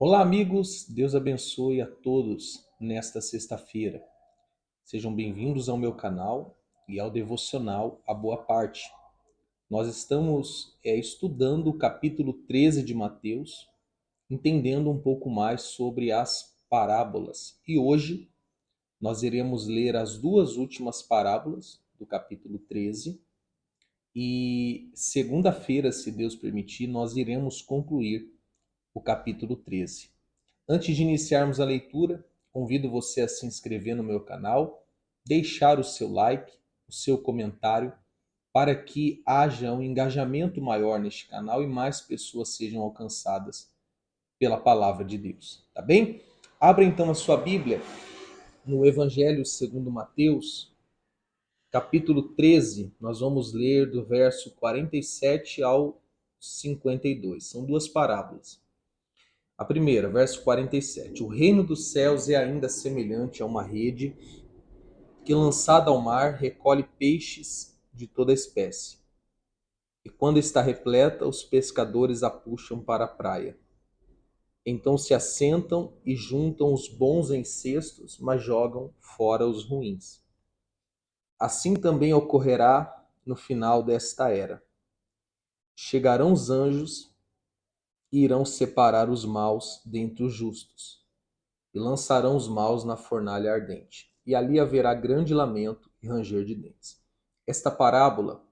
Olá, amigos. Deus abençoe a todos nesta sexta-feira. Sejam bem-vindos ao meu canal e ao devocional A Boa Parte. Nós estamos estudando o capítulo 13 de Mateus, entendendo um pouco mais sobre as parábolas. E hoje nós iremos ler as duas últimas parábolas do capítulo 13 e segunda-feira, se Deus permitir, nós iremos concluir o capítulo 13. Antes de iniciarmos a leitura, convido você a se inscrever no meu canal, deixar o seu like, o seu comentário, para que haja um engajamento maior neste canal e mais pessoas sejam alcançadas pela palavra de Deus. Tá bem? Abra então a sua Bíblia no Evangelho segundo Mateus, capítulo 13. Nós vamos ler do verso 47 ao 52. São duas parábolas. A primeira, verso 47. O reino dos céus é ainda semelhante a uma rede que, lançada ao mar, recolhe peixes de toda espécie. E quando está repleta, os pescadores a puxam para a praia. Então se assentam e juntam os bons em cestos, mas jogam fora os ruins. Assim também ocorrerá no final desta era. Chegarão os anjos e irão separar os maus dentre os justos e lançarão os maus na fornalha ardente. E ali haverá grande lamento e ranger de dentes. Esta parábola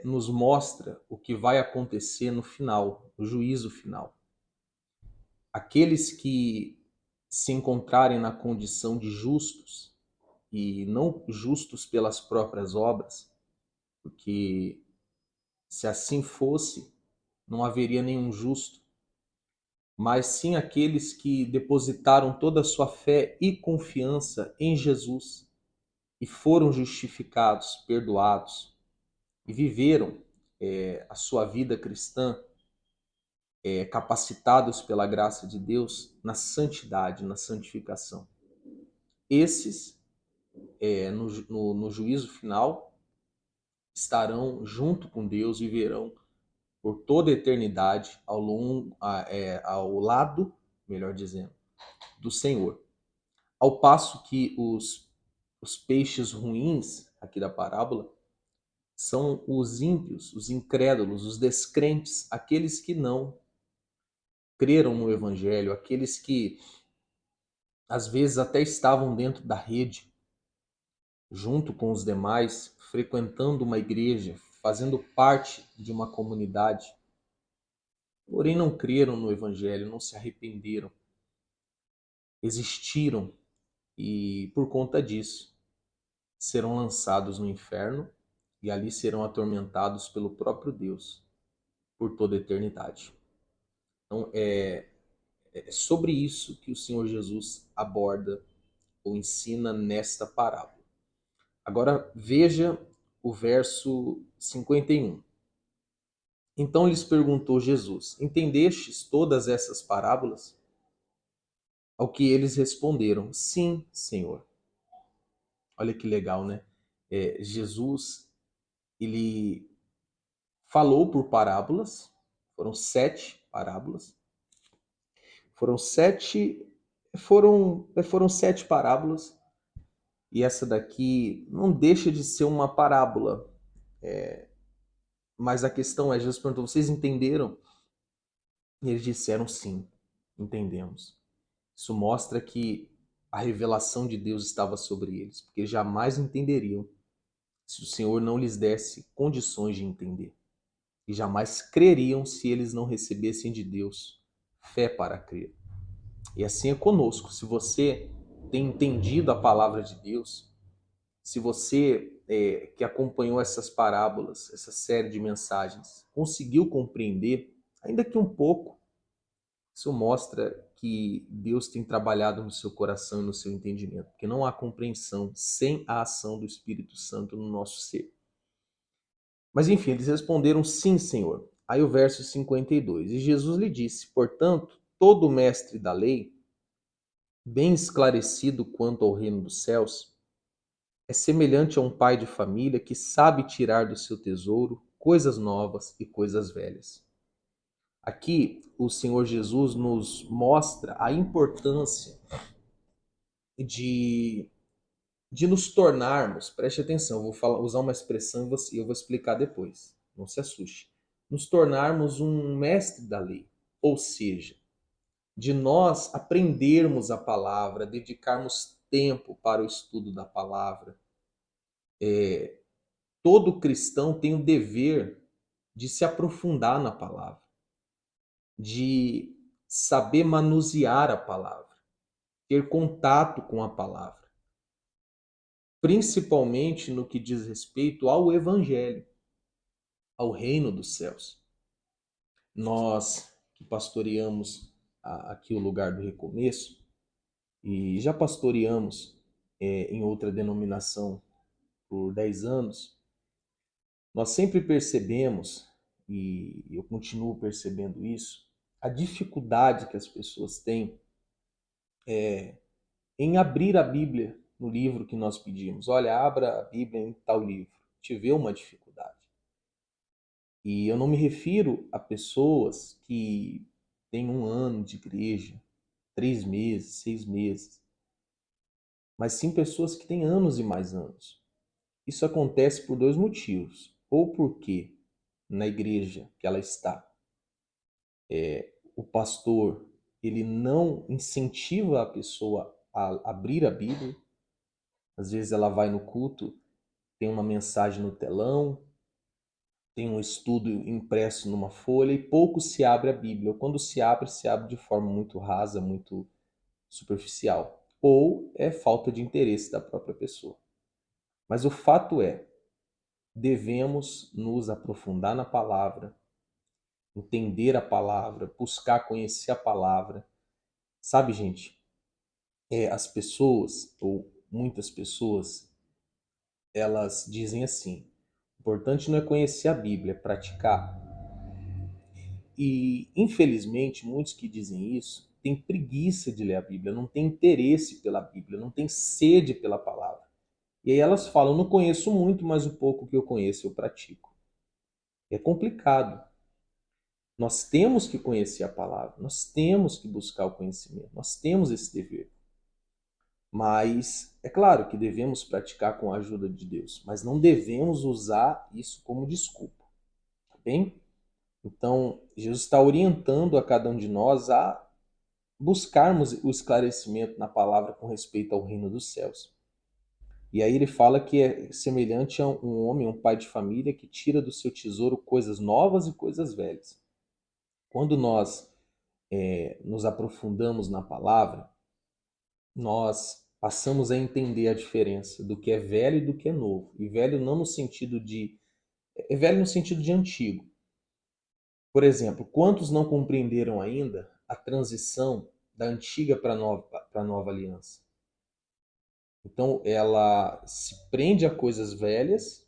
nos mostra o que vai acontecer no final, no juízo final. Aqueles que se encontrarem na condição de justos, e não justos pelas próprias obras, porque se assim fosse, não haveria nenhum justo, mas sim aqueles que depositaram toda a sua fé e confiança em Jesus e foram justificados, perdoados e viveram a sua vida cristã capacitados pela graça de Deus na santidade, na santificação. Esses, no juízo final, estarão junto com Deus e viverão por toda a eternidade ao lado, melhor dizendo, do Senhor. Ao passo que os peixes ruins, aqui da parábola, são os ímpios, os incrédulos, os descrentes, aqueles que não creram no Evangelho, aqueles que às vezes até estavam dentro da rede, junto com os demais, frequentando uma igreja, fazendo parte de uma comunidade, porém não creram no Evangelho, não se arrependeram, existiram e por conta disso serão lançados no inferno e ali serão atormentados pelo próprio Deus por toda a eternidade. Então é sobre isso que o Senhor Jesus aborda ou ensina nesta parábola. Agora veja o verso 51. Então lhes perguntou Jesus: Entendestes todas essas parábolas? Ao que eles responderam: Sim, Senhor. Olha que legal, né? Jesus, ele falou por parábolas, foram 7 parábolas. Foram 7 parábolas, e essa daqui não deixa de ser uma parábola. Mas a questão é, Jesus perguntou, vocês entenderam? E eles disseram sim, entendemos. Isso mostra que a revelação de Deus estava sobre eles, porque jamais entenderiam se o Senhor não lhes desse condições de entender. E jamais creriam se eles não recebessem de Deus fé para crer. E assim é conosco. Se você tem entendido a palavra de Deus, se você que acompanhou essas parábolas, essa série de mensagens, conseguiu compreender, ainda que um pouco, isso mostra que Deus tem trabalhado no seu coração e no seu entendimento, porque não há compreensão sem a ação do Espírito Santo no nosso ser. Mas enfim, eles responderam sim, Senhor. Aí o verso 52. E Jesus lhe disse: Portanto, todo mestre da lei, bem esclarecido quanto ao reino dos céus, é semelhante a um pai de família que sabe tirar do seu tesouro coisas novas e coisas velhas. Aqui, o Senhor Jesus nos mostra a importância de, de nos tornarmos, preste atenção, eu vou usar uma expressão e eu vou explicar depois, não se assuste. Nos tornarmos um mestre da lei, ou seja, de nós aprendermos a palavra, dedicarmos tempo para o estudo da palavra. Todo cristão tem o dever de se aprofundar na palavra, de saber manusear a palavra, ter contato com a palavra, principalmente no que diz respeito ao evangelho, ao reino dos céus. Nós que pastoreamos aqui o lugar do Recomeço e já pastoreamos em outra denominação por 10 anos, nós sempre percebemos, e eu continuo percebendo isso, a dificuldade que as pessoas têm em abrir a Bíblia no livro que nós pedimos. Olha, abra a Bíblia em tal livro. Tive uma dificuldade. E eu não me refiro a pessoas que têm 1 ano de igreja, 3 meses, 6 meses, mas sim pessoas que têm anos e mais anos. Isso acontece por 2 motivos. Ou porque na igreja que ela está, o pastor ele não incentiva a pessoa a abrir a Bíblia. Às vezes ela vai no culto, tem uma mensagem no telão, tem um estudo impresso numa folha e pouco se abre a Bíblia. Ou quando se abre de forma muito rasa, muito superficial. Ou é falta de interesse da própria pessoa. Mas o fato é, devemos nos aprofundar na palavra, entender a palavra, buscar conhecer a palavra. Sabe, gente, as pessoas, ou muitas pessoas, elas dizem assim: o importante não é conhecer a Bíblia, é praticar. E, infelizmente, muitos que dizem isso têm preguiça de ler a Bíblia, não têm interesse pela Bíblia, não têm sede pela palavra. E aí elas falam: não conheço muito, mas o pouco que eu conheço eu pratico. É complicado. Nós temos que conhecer a palavra, nós temos que buscar o conhecimento, nós temos esse dever. Mas é claro que devemos praticar com a ajuda de Deus, mas não devemos usar isso como desculpa, tá bem? Então, Jesus está orientando a cada um de nós a buscarmos o esclarecimento na palavra com respeito ao reino dos céus. E aí ele fala que é semelhante a um homem, um pai de família, que tira do seu tesouro coisas novas e coisas velhas. Quando nós nos aprofundamos na palavra, nós passamos a entender a diferença do que é velho e do que é novo. E velho não no sentido de... É velho no sentido de antigo. Por exemplo, quantos não compreenderam ainda a transição da antiga para a nova aliança? Então, ela se prende a coisas velhas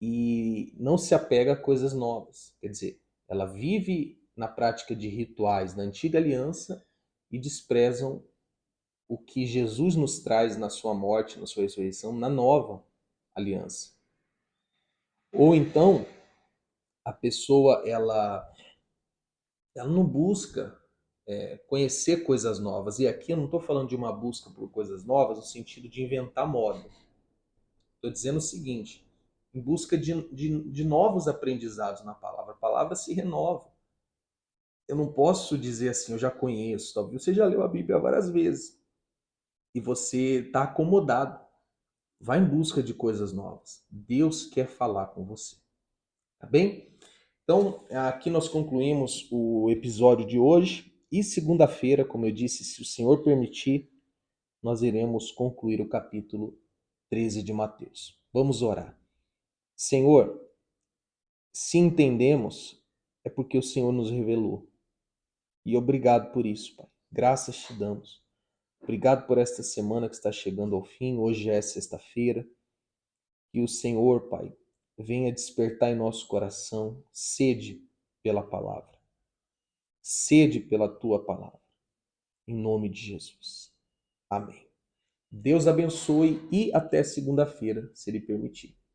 e não se apega a coisas novas. Quer dizer, ela vive na prática de rituais da antiga aliança e desprezam o que Jesus nos traz na sua morte, na sua ressurreição, na nova aliança. Ou então, a pessoa ela não busca conhecer coisas novas. E aqui eu não estou falando de uma busca por coisas novas no sentido de inventar moda. Estou dizendo o seguinte: em busca de novos aprendizados na palavra. A palavra se renova. Eu não posso dizer assim, eu já conheço. Talvez você já leu a Bíblia várias vezes e você está acomodado. Vá em busca de coisas novas. Deus quer falar com você. Tá bem? Então, aqui nós concluímos o episódio de hoje. E segunda-feira, como eu disse, se o Senhor permitir, nós iremos concluir o capítulo 13 de Mateus. Vamos orar. Senhor, se entendemos, é porque o Senhor nos revelou. E obrigado por isso, Pai. Graças te damos. Obrigado por esta semana que está chegando ao fim. Hoje já é sexta-feira. Que o Senhor, Pai, venha despertar em nosso coração sede pela palavra. Sede pela tua palavra. Em nome de Jesus. Amém. Deus abençoe e até segunda-feira, se Ele permitir.